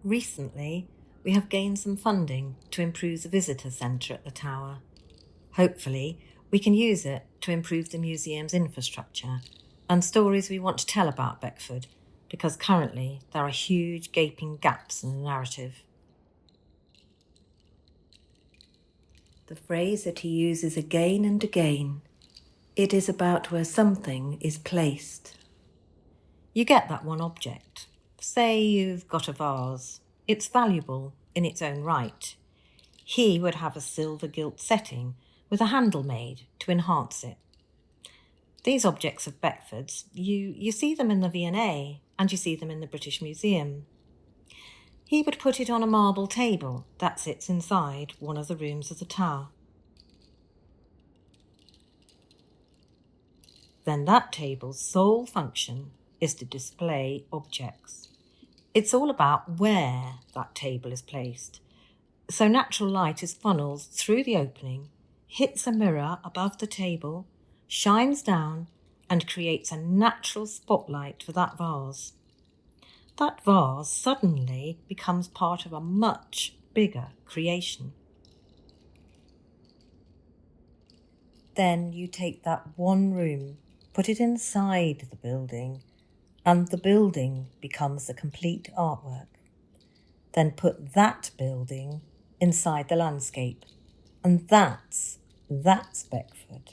Recently, we have gained some funding to improve the visitor centre at the tower. Hopefully, we can use it to improve the museum's infrastructure and stories we want to tell about Beckford, because currently there are huge gaping gaps in the narrative. The phrase that he uses again and again, it is about where something is placed. You get that one object. Say you've got a vase. It's valuable in its own right. He would have a silver gilt setting with a handle made to enhance it. These objects of Beckford's, you see them in the V&A and you see them in the British Museum. He would put it on a marble table that sits inside one of the rooms of the tower. Then that table's sole function is to display objects. It's all about where that table is placed. So natural light is funneled through the opening, hits a mirror above the table, shines down, and creates a natural spotlight for that vase. That vase suddenly becomes part of a much bigger creation. Then you take that one room, put it inside the building, and the building becomes the complete artwork. Then put that building inside the landscape, and that's Beckford.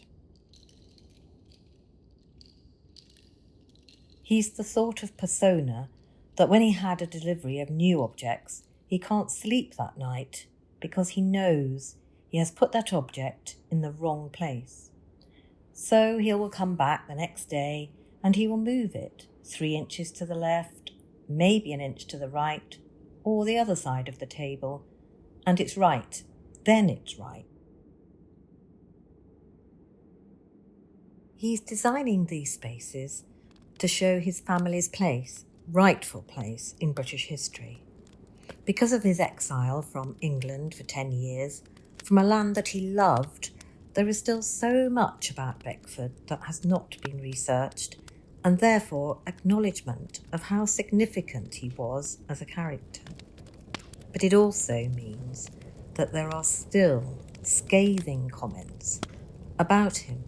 He's the sort of persona that when he had a delivery of new objects, he can't sleep that night because he knows he has put that object in the wrong place. So he will come back the next day and he will move it 3 inches to the left, maybe an inch to the right, or the other side of the table, and it's right, then it's right. He's designing these spaces to show his family's place, rightful place in British history. Because of his exile from England for 10 years, from a land that he loved, there is still so much about Beckford that has not been researched, and therefore acknowledgement of how significant he was as a character. But it also means that there are still scathing comments about him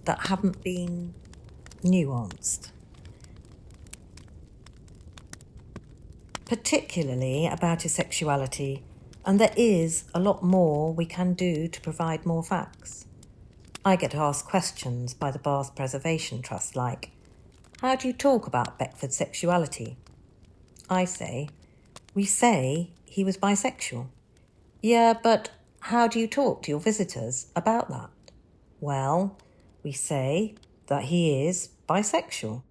that haven't been nuanced. Particularly about his sexuality, and there is a lot more we can do to provide more facts. I get asked questions by the Bath Preservation Trust like, how do you talk about Beckford's sexuality? We say he was bisexual. Yeah, but how do you talk to your visitors about that? Well, we say that he is bisexual.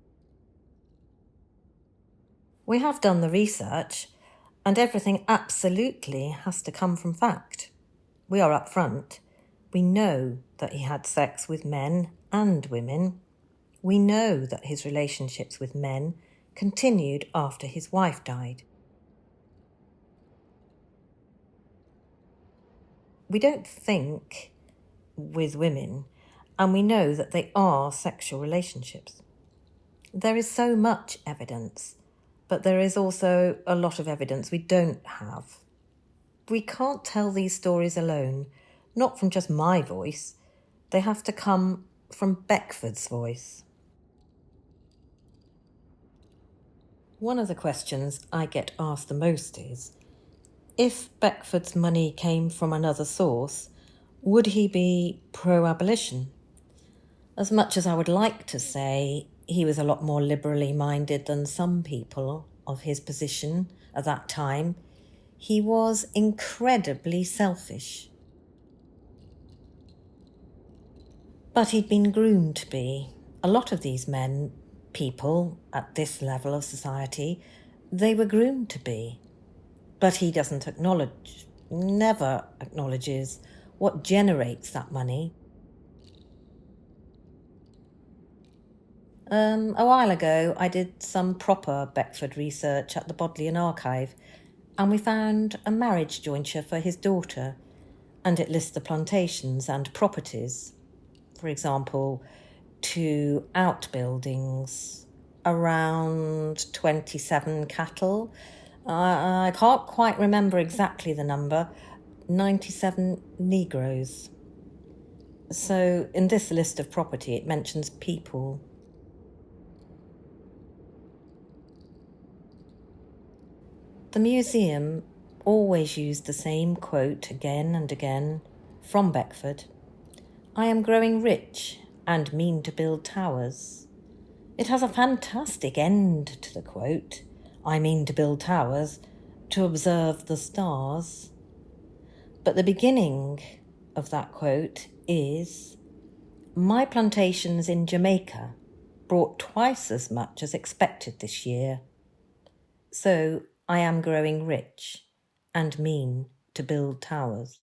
We have done the research, and everything absolutely has to come from fact. We are upfront. We know that he had sex with men and women. We know that his relationships with men continued after his wife died. We don't think with women, and we know that they are sexual relationships. There is so much evidence, but there is also a lot of evidence we don't have. We can't tell these stories alone, not from just my voice. They have to come from Beckford's voice. One of the questions I get asked the most is, if Beckford's money came from another source, would he be pro-abolition? As much as I would like to say he was a lot more liberally minded than some people of his position at that time, he was incredibly selfish. But he'd been groomed to be. A lot of these men, people at this level of society, they were groomed to be. But he never acknowledges what generates that money. A while ago, I did some proper Beckford research at the Bodleian Archive, and we found a marriage jointure for his daughter, and it lists the plantations and properties. For example, 2 outbuildings, around 27 cattle, I can't quite remember exactly the number. 97 Negroes. So in this list of property, it mentions people. The museum always used the same quote again and again from Beckford. I am growing rich and mean to build towers. It has a fantastic end to the quote. I mean to build towers, to observe the stars. But the beginning of that quote is, my plantations in Jamaica brought twice as much as expected this year. So I am growing rich and mean to build towers.